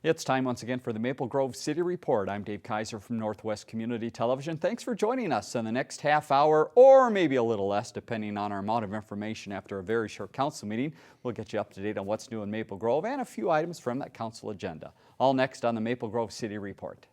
It's time once again for the Maple Grove City Report. I'm Dave Kaiser from Northwest Community Television. Thanks for joining us in the next half hour, or maybe a little less, depending on our amount of information after a very short council meeting. We'll get you up to date on what's new in Maple Grove and a few items from that council agenda. All next on the Maple Grove City Report.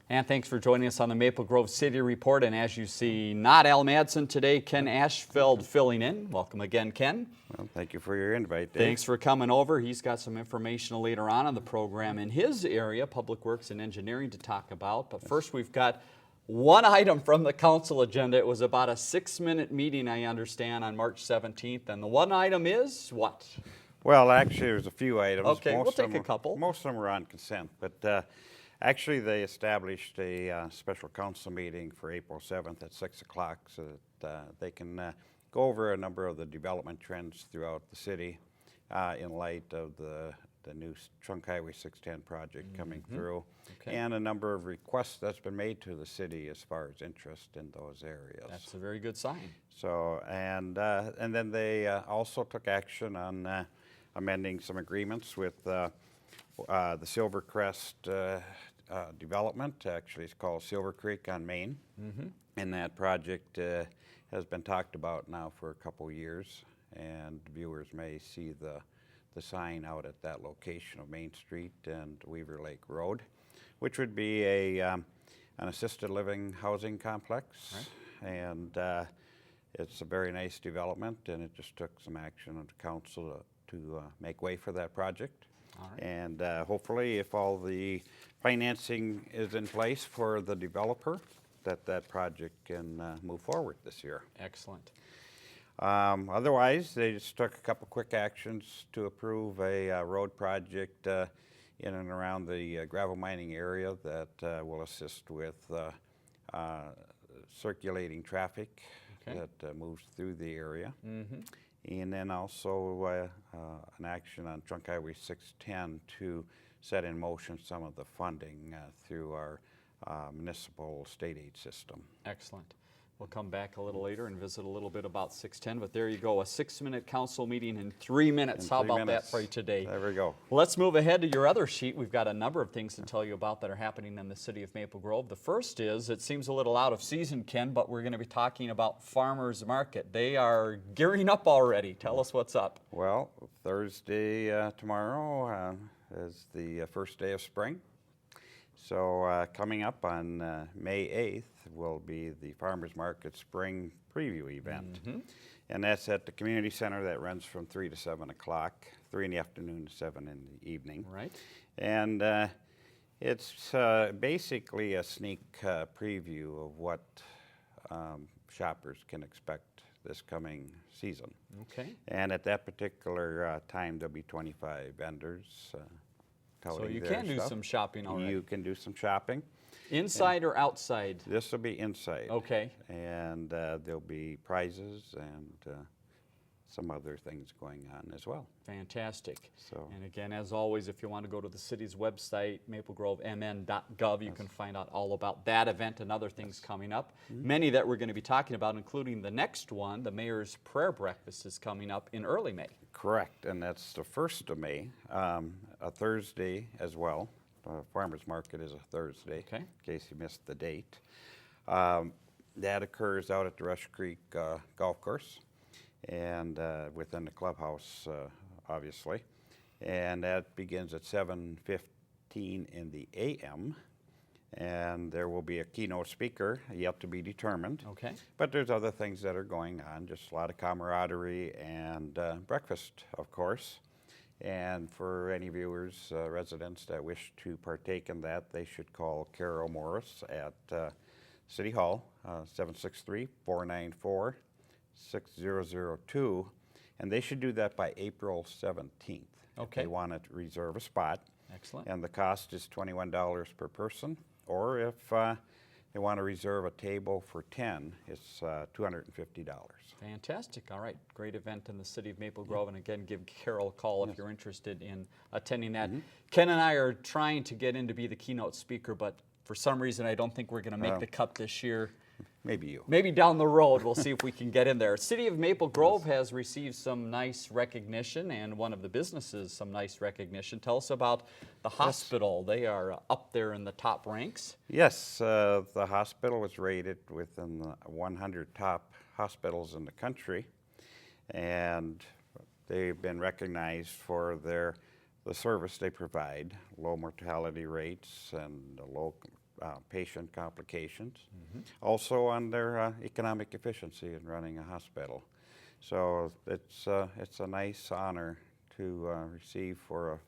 And thanks for joining us on the Maple Grove City Report. And as you see, not Al Madsen today, Ken Ashfeld filling in. Welcome again, Ken. Well, thank you for your invite, Dave. Thanks for coming over. He's got some information later on the program in his area, Public Works and Engineering, to talk about. But first, we've got one item from the council agenda. It was about a 6-minute meeting, I understand, on March 17th. And the one item is what? Well, actually, there's a few items. Okay, we'll take a couple. Most of them are on consent, but actually, they established a special council meeting for April 7th at 6 o'clock so that they can go over a number of the development trends throughout the city in light of the new Trunk Highway 610 project coming through, and a number of requests that's been made to the city as far as interest in those areas. That's a very good sign. So, and then they also took action on amending some agreements with the Silvercrest development. Actually, it's called Silver Creek on Main. And that project has been talked about now for a couple years, and viewers may see the sign out at that location of Main Street and Weaver Lake Road, which would be an assisted living housing complex. Right. And it's a very nice development, and it just took some action on the council to make way for that project. All right. And hopefully, if all the financing is in place for the developer, that project can move forward this year. Excellent. Otherwise, they just took a couple quick actions to approve a road project in and around the gravel mining area that will assist with circulating traffic that moves through the area. And then also an action on Trunk Highway 610 to set in motion some of the funding through our municipal state aid system. Excellent. We'll come back a little later and visit a little bit about 610, but there you go, a 6-minute council meeting in 3 minutes. How about that for you today? There we go. Let's move ahead to your other sheet. We've got a number of things to tell you about that are happening in the city of Maple Grove. The first is, it seems a little out of season, Ken, but we're going to be talking about Farmers Market. They are gearing up already. Tell us what's up. Well, Thursday tomorrow is the first day of spring. So coming up on May 8th will be the Farmers Market Spring Preview event. And that's at the community center. That runs from 3 to 7 o'clock, 3 in the afternoon to 7 in the evening. Right. And it's basically a sneak preview of what shoppers can expect this coming season. Okay. And at that particular time, there'll be 25 vendors. So you can do some shopping already. You can do some shopping. Inside or outside? This will be inside. Okay. And there'll be prizes and some other things going on as well. Fantastic. So, and again, as always, if you want to go to the city's website, maplegrovemn.gov, you can find out all about that event and other things coming up. Many that we're going to be talking about, including the next one, the Mayor's Prayer Breakfast, is coming up in early May. Correct, and that's the 1st of May, a Thursday as well. Farmers Market is a Thursday, in case you missed the date. That occurs out at the Rush Creek Golf Course and within the clubhouse, obviously. And that begins at 7:15 in the a.m. And there will be a keynote speaker, yet to be determined. Okay. But there's other things that are going on, just a lot of camaraderie and breakfast, of course. And for any viewers, residents that wish to partake in that, they should call Carol Morris at City Hall, 763-494-6002. And they should do that by April 17th. If Okay. they want to reserve a spot. Excellent. And the cost is $21 per person. Or if they want to reserve a table for 10, it's $250. Fantastic. All right. Great event in the city of Maple Grove. And again, give Carol a call if you're interested in attending that. Ken and I are trying to get in to be the keynote speaker, but for some reason, I don't think we're going to make the cut this year. Maybe you. Maybe down the road, we'll see if we can get in there. City of Maple Grove has received some nice recognition, and one of the businesses some nice recognition. Tell us about the hospital. They are up there in the top ranks. Yes, the hospital was rated within the 100 top hospitals in the country, and they've been recognized for the service they provide, low mortality rates and low patient complications. Also on their economic efficiency in running a hospital. So it's a nice honor to receive for a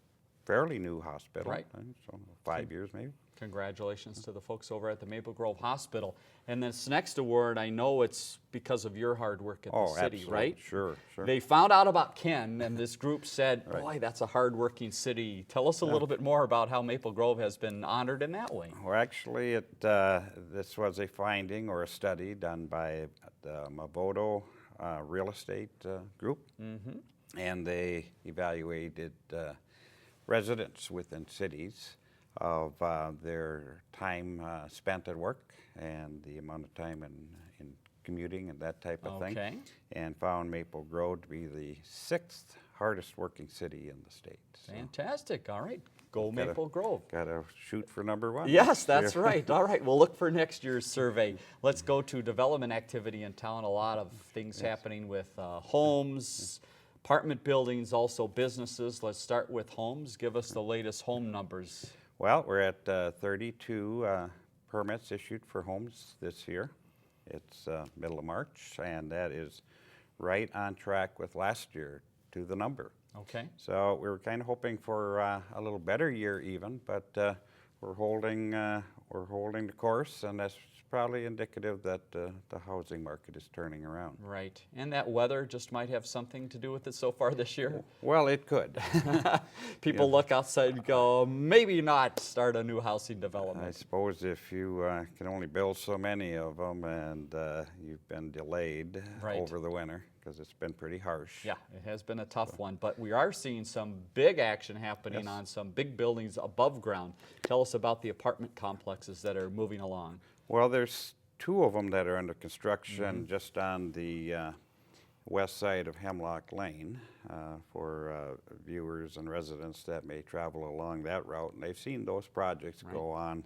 fairly new hospital. Right. So 5 years maybe. Congratulations to the folks over at the Maple Grove Hospital. And this next award, I know it's because of your hard work at the city, absolutely. right? Sure. They found out about Ken, and this group said, boy, that's a hard-working city. Tell us a little bit more about how Maple Grove has been honored in that way. Well, actually, this was a finding or a study done by the Mavoto Real Estate Group, and they evaluated residents within cities of their time spent at work and the amount of time in commuting and that type of thing, and found Maple Grove to be the 6th hardest working city in the state. So Fantastic. All right. Go Maple Grove. got to shoot for number 1. Yes, that's right. All right. We'll look for next year's survey. Let's go to development activity in town. A lot of things happening with homes, apartment buildings, also businesses. Let's start with homes. Give us the latest home numbers. Well, we're at 32 permits issued for homes this year. It's middle of March, and that is right on track with last year to the number. Okay. So we were kind of hoping for a little better year even, but we're holding the course, and that's probably indicative that the housing market is turning around. Right. And that weather just might have something to do with it so far this year. Well, it could. People look outside and go, maybe not start a new housing development. I suppose if you can only build so many of them and you've been delayed over the winter because it's been pretty harsh. Yeah, it has been a tough one, but we are seeing some big action happening on some big buildings above ground. Tell us about the apartment complexes that are moving along. Well, there's 2 of them that are under construction just on the west side of Hemlock Lane for viewers and residents that may travel along that route. And they've seen those projects go on,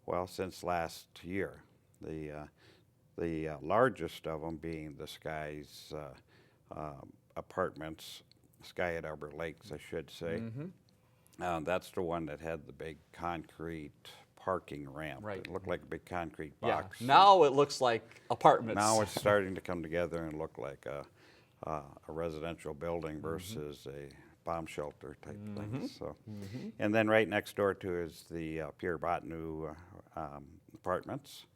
well, since last year. The largest of them being the Sky's apartments, Sky at Arbor Lakes, I should say. That's the one that had the big concrete parking ramp. Right. It looked like a big concrete box. Yeah. Now it looks like apartments. Now it's starting to come together and look like a residential building versus a bomb shelter type thing. So, and then right next door to is the Pierre Botanu apartments,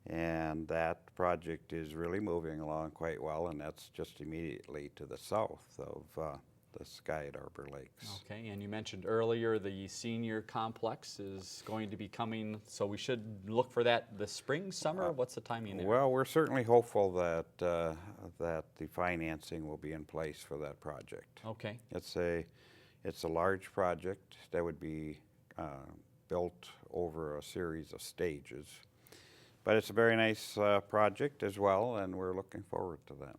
and that project is really moving along quite well, and that's just immediately to the south of the Sky at Arbor Lakes. Okay, and you mentioned earlier the senior complex is going to be coming, so we should look for that this spring, summer? What's the timing there? Well, we're certainly hopeful that that the financing will be in place for that project. Okay. It's a large project that would be built over a series of stages, but it's a very nice project as well, and we're looking forward to that.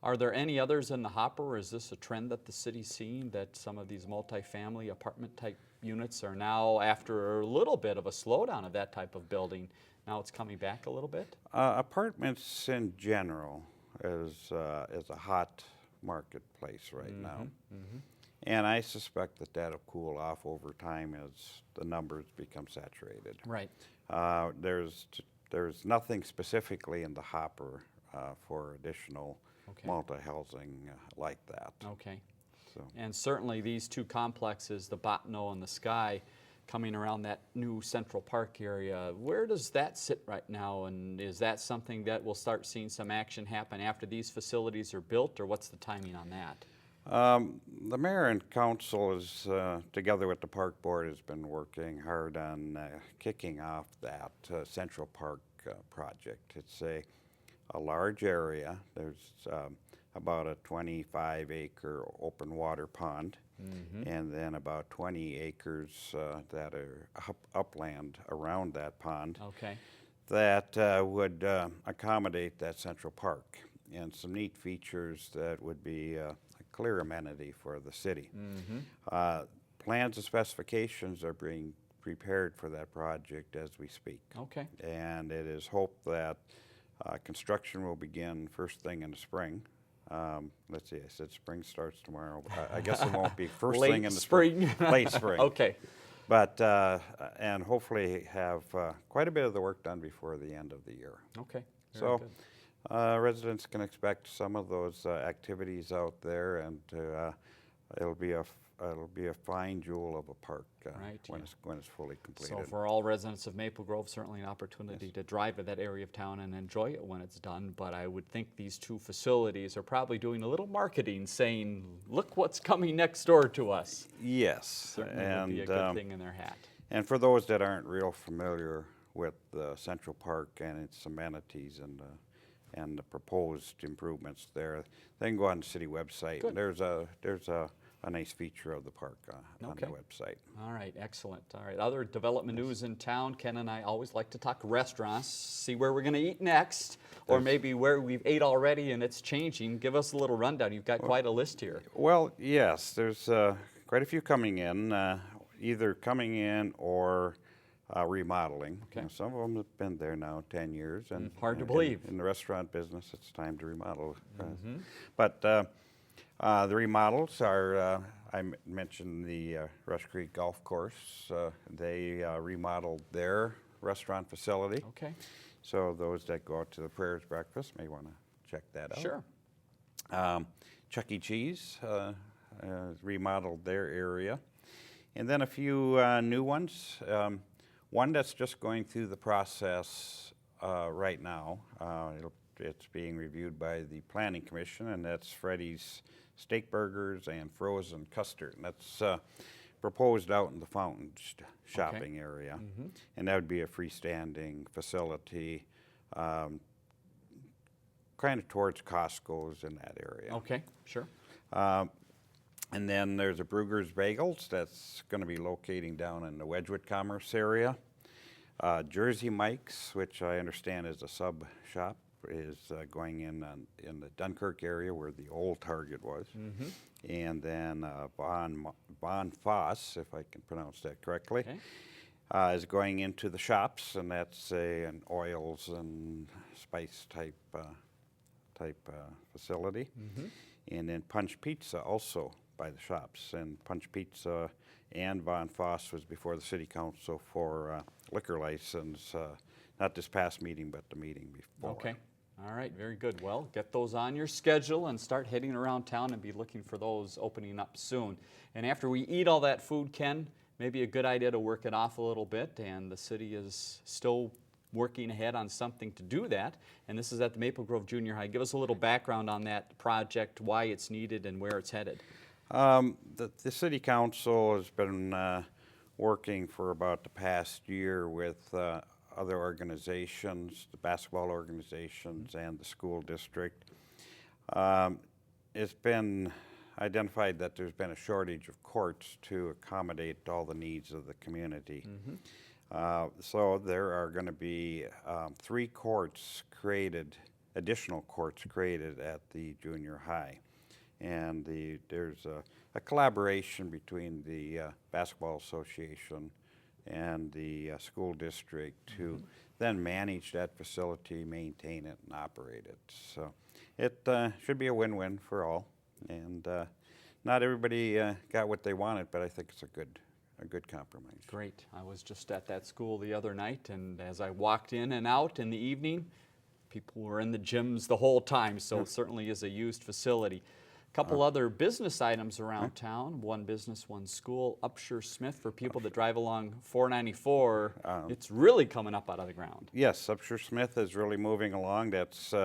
Are there any others in the hopper, or is this a trend that the city's seeing, that some of these multifamily apartment type units are now, after a little bit of a slowdown of that type of building, now it's coming back a little bit? Apartments in general is a hot marketplace right now. And I suspect that that'll cool off over time as the numbers become saturated. Right. There's nothing specifically in the hopper for additional multi-housing like that. Okay. So. And certainly these 2 complexes, the Botano and the Sky, coming around that new Central Park area. Where does that sit right now, and is that something that we'll start seeing some action happen after these facilities are built, or what's the timing on that? The mayor and council is, together with the park board, has been working hard on kicking off that Central Park project. It's a large area. There's about a 25-acre open water pond, and then about 20 acres that are upland around that pond. Okay. That would accommodate that Central Park, and some neat features that would be a clear amenity for the city. Plans and specifications are being prepared for that project as we speak. Okay. And it is hoped that construction will begin first thing in the spring. Let's see, I said spring starts tomorrow. I guess it won't be first thing in the spring. Late spring. Okay. But, and hopefully have quite a bit of the work done before the end of the year. Okay. Very So good. residents can expect some of those activities out there, and it'll be a fine jewel of a park Right, when it's fully completed. So for all residents of Maple Grove, certainly an opportunity to drive to that area of town and enjoy it when it's done. But I would think these two facilities are probably doing a little marketing, saying, look what's coming next door to us. Yes. Certainly would be a good thing in their hat. And for those that aren't real familiar with Central Park and its amenities and the proposed improvements there, they can go on the city website. Good. There's a nice feature of the park on the website. All right, excellent. All right, other development news in town. Ken and I always like to talk restaurants, see where we're going to eat next, or maybe where we've ate already and it's changing. Give us a little rundown. You've got quite a list here. Well, yes, there's quite a few coming in, either coming in or remodeling. Okay. You know, some of them have been there now 10 years. And hard to believe. In the restaurant business, it's time to remodel. But the remodels are, I mentioned the Rush Creek Golf Course. They remodeled their restaurant facility. Okay. So those that go out to the Prayers Breakfast may want to check that out. Sure. Chuck E. Cheese remodeled their area. And then a few new ones. One that's just going through the process right now. It's being reviewed by the Planning Commission, and that's Freddy's Steak Burgers and Frozen Custard. And that's proposed out in the Fountain shopping area. And that would be a freestanding facility, kind of towards Costco's in that area. Okay, sure. And then there's a Brugger's Bagels that's going to be locating down in the Wedgwood Commerce area. Jersey Mike's, which I understand is a sub shop, is going in the Dunkirk area where the old Target was. And then Von Foss, if I can pronounce that correctly, is going into the shops, and that's an oils and spice type facility. And then Punch Pizza also by the shops, and Punch Pizza and Von Foss was before the city council for liquor license, not this past meeting, but the meeting before. Okay. All right, very good. Well, get those on your schedule and start heading around town and be looking for those opening up soon. And after we eat all that food, Ken, maybe a good idea to work it off a little bit, and the city is still working ahead on something to do that, and this is at the Maple Grove Junior High. Give us a little background on that project, why it's needed and where it's headed. The city council has been working for about the past year with other organizations, the basketball organizations and the school district. It's been identified that there's been a shortage of courts to accommodate all the needs of the community. So there are going to be 3 courts created, additional courts created at the junior high. And there's a collaboration between the Basketball Association and the school district to then manage that facility, maintain it, and operate it. So it should be a win-win for all. And not everybody got what they wanted, but I think it's a good compromise. Great. I was just at that school the other night, and as I walked in and out in the evening, people were in the gyms the whole time, so it certainly is a used facility. Couple other business items around town. One business, one school. Upshur Smith, for people that drive along 494, it's really coming up out of the ground. Yes, Upshur Smith is really moving along. That's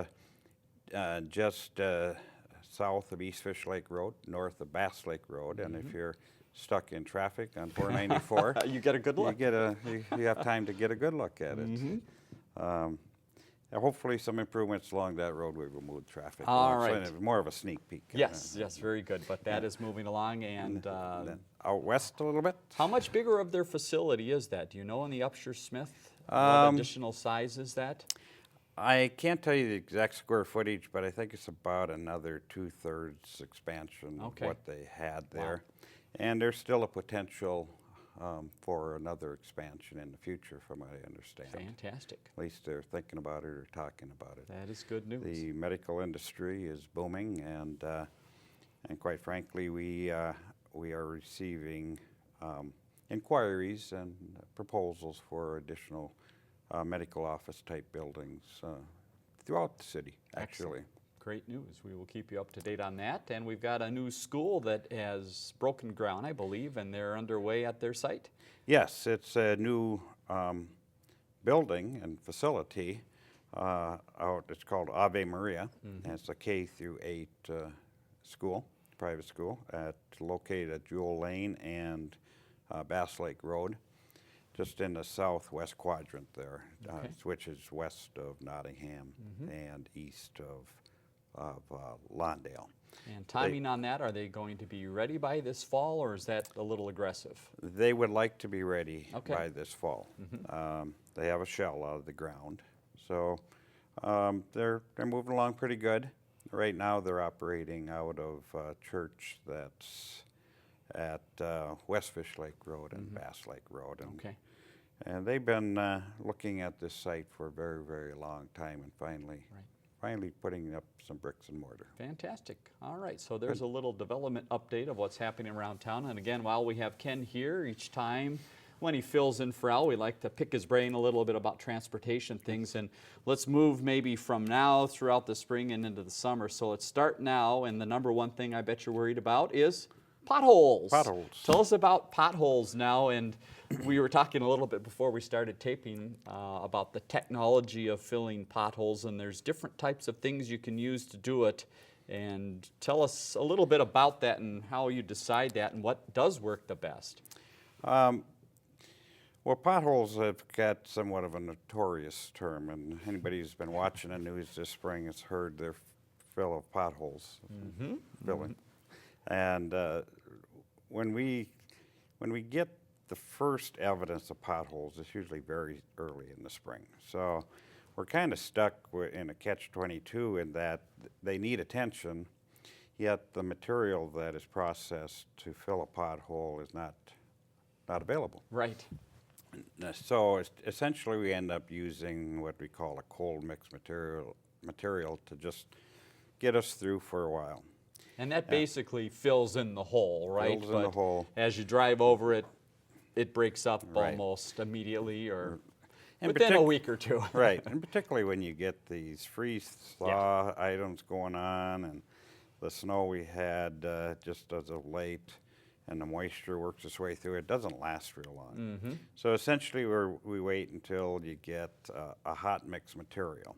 just south of East Fish Lake Road, north of Bass Lake Road, and if you're stuck in traffic on 494, You get a good look. you have time to get a good look at it. And hopefully some improvements along that road will remove traffic. All So right. it's more of a sneak peek. Yes, very good. But that is moving along. And Then out west a little bit. how much bigger of their facility is that? Do you know in the Upshur Smith? What additional size is that? I can't tell you the exact square footage, but I think it's about another 2/3 expansion Okay. of what they had there. And there's still a potential for another expansion in the future, from what I understand. Fantastic. At least they're thinking about it or talking about it. That is good news. The medical industry is booming, and quite frankly, we are receiving inquiries and proposals for additional medical office type buildings throughout the city, actually. Excellent. Great news. We will keep you up to date on that. And we've got a new school that has broken ground, I believe, and they're underway at their site. Yes, it's a new building and facility out. It's called Ave Maria, and it's a K through 8 school, private school, located at Jewel Lane and Bass Lake Road, just in the southwest quadrant there, which is west of Nottingham and east of Lawndale. And timing on that, are they going to be ready by this fall, or is that a little aggressive? They would like to be ready Okay. by this fall. They have a shell out of the ground, so they're moving along pretty good. Right now, they're operating out of a church that's at West Fish Lake Road and Bass Lake Road, and Okay. and they've been looking at this site for a very, very long time, and finally putting up some bricks and mortar. Fantastic. All right, so there's a little development update of what's happening around town. And again, while we have Ken here, each time when he fills in for Al, we like to pick his brain a little bit about transportation things. And let's move maybe from now throughout the spring and into the summer. So let's start now, and the number one thing I bet you're worried about is potholes. Potholes. Tell us about potholes now. And we were talking a little bit before we started taping about the technology of filling potholes, and there's different types of things you can use to do it. And tell us a little bit about that and how you decide that and what does work the best. Well, potholes have got somewhat of a notorious term, and anybody who's been watching the news this spring has heard they're full of potholes. Filling. And when we get the first evidence of potholes, it's usually very early in the spring. So we're kind of stuck in a catch-22 in that they need attention, yet the material that is processed to fill a pothole is not available. Right. So essentially we end up using what we call a cold mix material to just get us through for a while. And that basically fills in the hole, right? Fills in the hole. As you drive over it, it breaks up Right. almost immediately or And within a week or two. Right, and particularly when you get these freeze-thaw items going on, and the snow we had just as of late, and the moisture works its way through, it doesn't last real long. So essentially we wait until you get a hot mix material,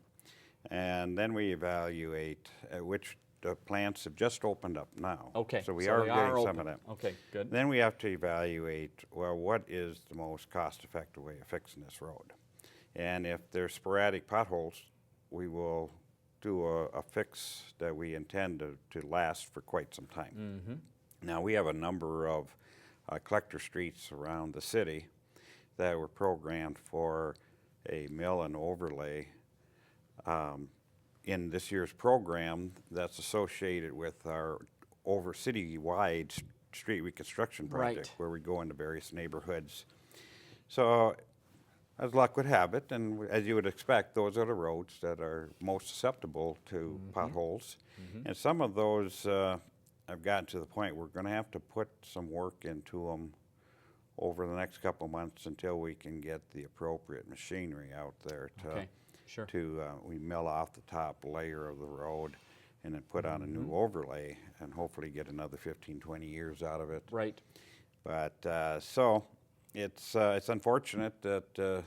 and then we evaluate which the plants have just opened up now. Okay, So we so are they getting are some of open. them. Okay, good. Then we have to evaluate, well, what is the most cost-effective way of fixing this road? And if there's sporadic potholes, we will do a fix that we intend to last for quite some time. Now, we have a number of collector streets around the city that were programmed for a mill and overlay in this year's program that's associated with our city-wide street reconstruction project, Right. where we go into various neighborhoods. So, as luck would have it, and as you would expect, those are the roads that are most susceptible to potholes. And some of those have gotten to the point we're going to have to put some work into them over the next couple of months until we can get the appropriate machinery out there to Okay, sure. we mill off the top layer of the road, and then put on a new overlay and hopefully get another 15, 20 years out of it. Right. But so it's unfortunate that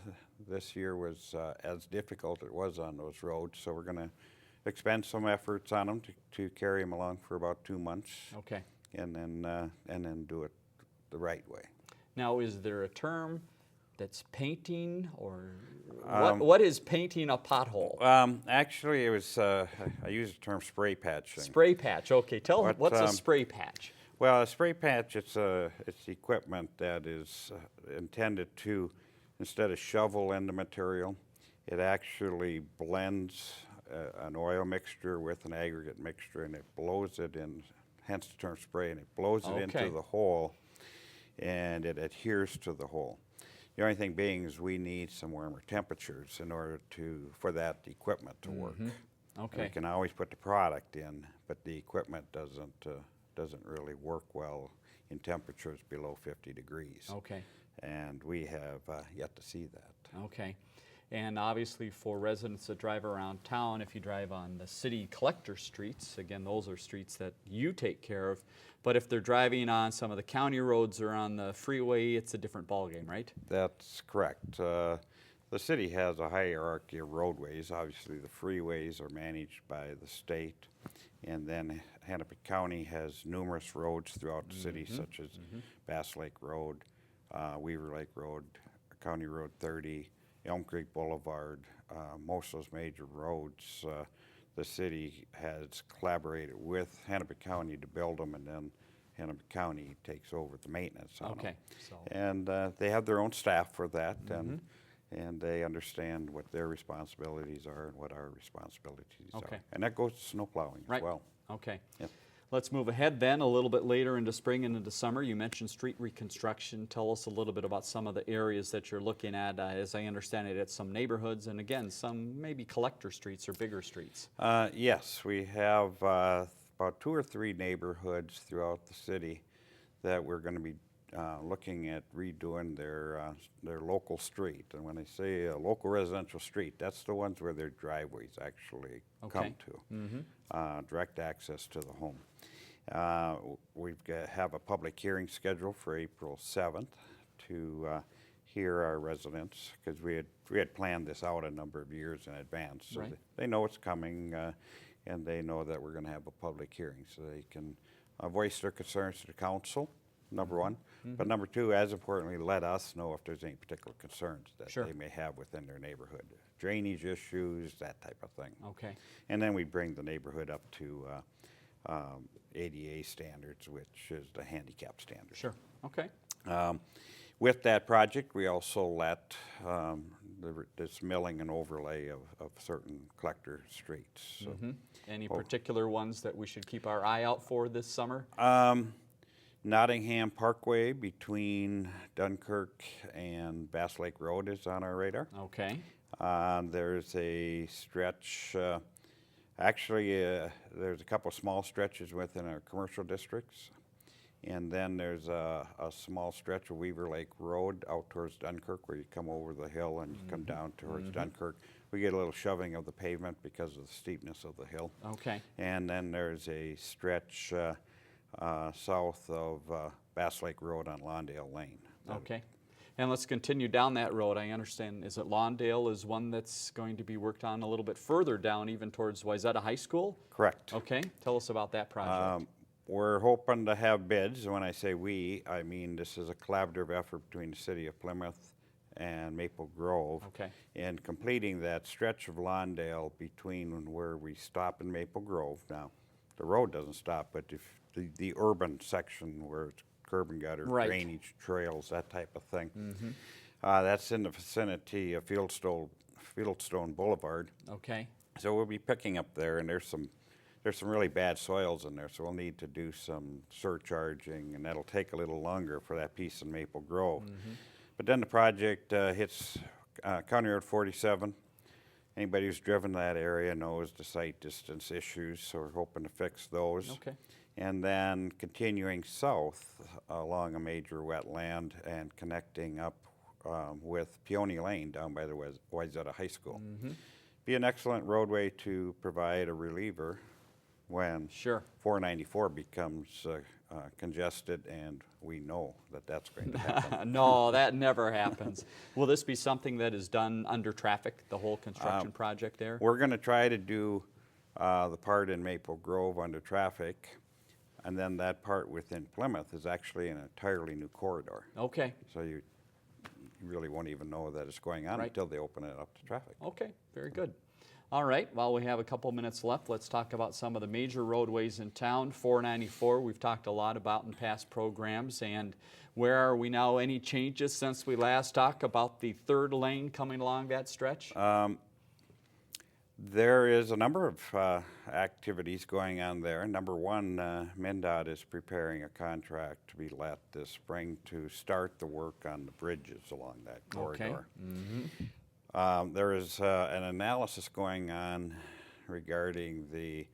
this year was as difficult it was on those roads. So we're going to expend some efforts on them to carry them along for about 2 months. Okay. And then do it the right way. Now, is there a term that's painting, or what is painting a pothole? Actually, it was I use the term spray patching. Spray patch. Okay, tell them what's a spray patch. Well, a spray patch, it's equipment that is intended to, instead of shovel in the material, it actually blends an oil mixture with an aggregate mixture, and it blows it in, hence the term spray, and it blows it into the hole, and it adheres to the hole. The only thing being is we need some warmer temperatures in order for that equipment to work. Okay. And we can always put the product in, but the equipment doesn't really work well in temperatures below 50 degrees. Okay. And we have yet to see that. Okay. And obviously for residents that drive around town, if you drive on the city collector streets, again, those are streets that you take care of. But if they're driving on some of the county roads or on the freeway, it's a different ballgame, right? That's correct. The city has a hierarchy of roadways. Obviously, the freeways are managed by the state. And then Hennepin County has numerous roads throughout the city, such as Bass Lake Road, Weaver Lake Road, County Road 30, Elm Creek Boulevard. Most of those major roads, the city has collaborated with Hennepin County to build them, and then Hennepin County takes over the maintenance on them. So And they have their own staff for that, and they understand what their responsibilities are and what our responsibilities are. And that goes to snow plowing as well. Okay. Yep. Let's move ahead then a little bit later into spring and into summer. You mentioned street reconstruction. Tell us a little bit about some of the areas that you're looking at. As I understand it, it's some neighborhoods and again, some maybe collector streets or bigger streets. Yes, we have about 2 or 3 neighborhoods throughout the city that we're going to be looking at redoing their local street. And when I say a local residential street, that's the ones where their driveways actually come to, direct access to the home. We have a public hearing scheduled for April 7th to hear our residents, because we had planned this out a number of years in advance. So they know it's coming, and they know that we're going to have a public hearing, so they can voice their concerns to the council, number one. But number two, as importantly, let us know if there's any particular concerns that they may have within their neighborhood. Drainage issues, that type of thing. Okay. And then we bring the neighborhood up to ADA standards, which is the handicap standard. Sure. Okay. With that project, we also let this milling and overlay of certain collector streets. So, Any particular ones that we should keep our eye out for this summer? Nottingham Parkway between Dunkirk and Bass Lake Road is on our radar. Okay. There's a stretch, there's a couple small stretches within our commercial districts. And then there's a small stretch of Weaver Lake Road out towards Dunkirk, where you come over the hill and you come down towards Dunkirk. We get a little shoving of the pavement because of the steepness of the hill. Okay. And then there's a stretch south of Bass Lake Road on Lawndale Lane. Okay. And let's continue down that road. I understand, is it Lawndale is one that's going to be worked on a little bit further down, even towards Wayzata High School? Correct. Okay. Tell us about that project. We're hoping to have bids. When I say we, I mean this is a collaborative effort between the city of Plymouth and Maple Grove in completing that stretch of Lawndale between where we stop in Maple Grove. Now, the road doesn't stop, but if the urban section where it's curb and gutter, drainage, trails, that type of thing. That's in the vicinity of Fieldstone Boulevard. Okay. So we'll be picking up there, and there's some really bad soils in there, so we'll need to do some surcharging, and that'll take a little longer for that piece in Maple Grove. But then the project hits County Road 47. Anybody who's driven that area knows the site distance issues, so we're hoping to fix those. Okay. And then continuing south along a major wetland and connecting up with Peony Lane down by the Wayzata High School. Be an excellent roadway to provide a reliever when Sure. 494 becomes congested, and we know that that's going to happen. No, that never happens. Will this be something that is done under traffic, the whole construction project there? We're going to try to do the part in Maple Grove under traffic, and then that part within Plymouth is actually an entirely new corridor. Okay. So you really won't even know that it's going on Right. until they open it up to traffic. Okay, very good. All right, while we have a couple minutes left, let's talk about some of the major roadways in town. 494, we've talked a lot about in past programs, and where are we now? Any changes since we last talked about the third lane coming along that stretch? There is a number of activities going on there. Number one, MnDOT is preparing a contract to be let this spring to start the work on the bridges along that corridor. There is an analysis going on regarding the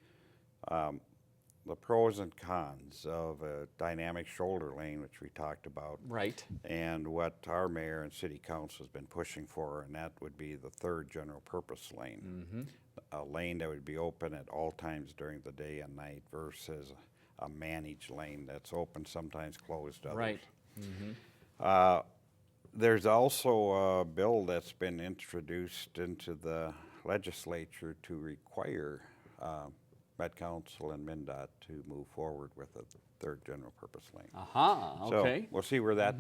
pros and cons of a dynamic shoulder lane, which we talked about. Right. And what our mayor and city council has been pushing for, and that would be the third general purpose lane. A lane that would be open at all times during the day and night versus a managed lane that's open, sometimes closed others. Right. There's also a bill that's been introduced into the legislature to require Met Council and MnDOT to move forward with a third general purpose lane. Okay. So we'll see where that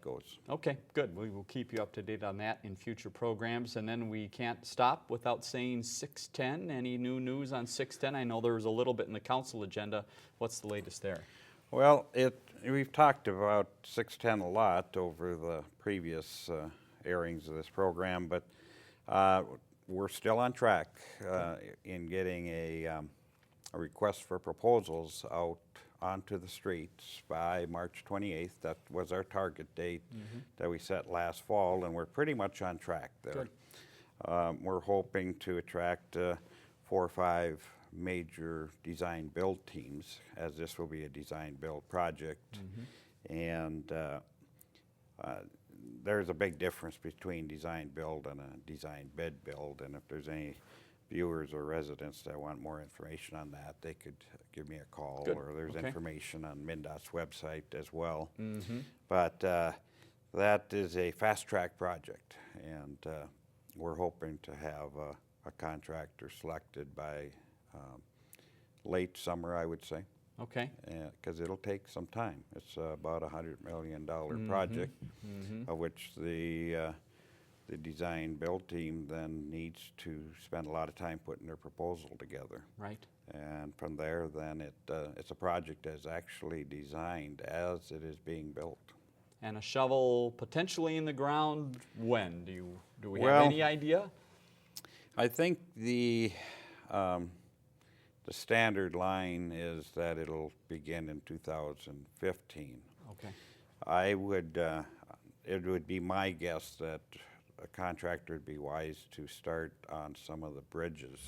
goes. Okay, good. We will keep you up to date on that in future programs. And then we can't stop without saying 610. Any new news on 610? I know there was a little bit in the council agenda. What's the latest there? Well, we've talked about 610 a lot over the previous airings of this program, but we're still on track in getting a request for proposals out onto the streets by March 28th. That was our target date that we set last fall, and we're pretty much on track there. We're hoping to attract 4 or 5 major design build teams, as this will be a design build project. And there's a big difference between design build and a design bid build, and if there's any viewers or residents that want more information on that, they could give me a call. Or there's information on MnDOT's website as well. But that is a fast track project, and we're hoping to have a contractor selected by late summer, I would say. Okay. Because it'll take some time. It's about a $100 million project, of which the design build team then needs to spend a lot of time putting their proposal together. Right. And from there, then it's a project that's actually designed as it is being built. And a shovel potentially in the ground when? Do we have Well, any idea? I think the standard line is that it'll begin in 2015. Okay. It would be my guess that a contractor would be wise to start on some of the bridges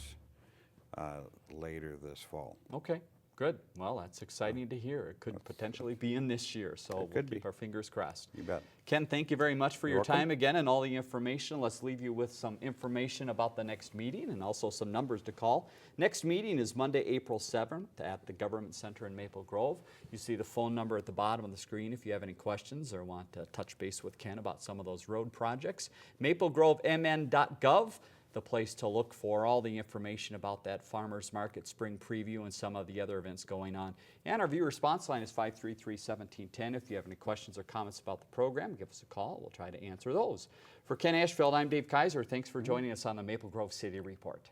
later this fall. Okay, good. Well, that's exciting to hear. It could potentially be in this year, so we'll keep our fingers crossed. You bet. Ken, thank you very much for your welcome. time again and all the information. Let's leave you with some information about the next meeting and also some numbers to call. Next meeting is Monday, April 7th at the Government Center in Maple Grove. You see the phone number at the bottom of the screen if you have any questions or want to touch base with Ken about some of those road projects. maplegrovemn.gov. The place to look for all the information about that farmers market spring preview and some of the other events going on. And our viewer response line is 533-1710. If you have any questions or comments about the program, give us a call. We'll try to answer those. For Ken Ashfield, I'm Dave Kaiser. Thanks for joining us on the Maple Grove City Report.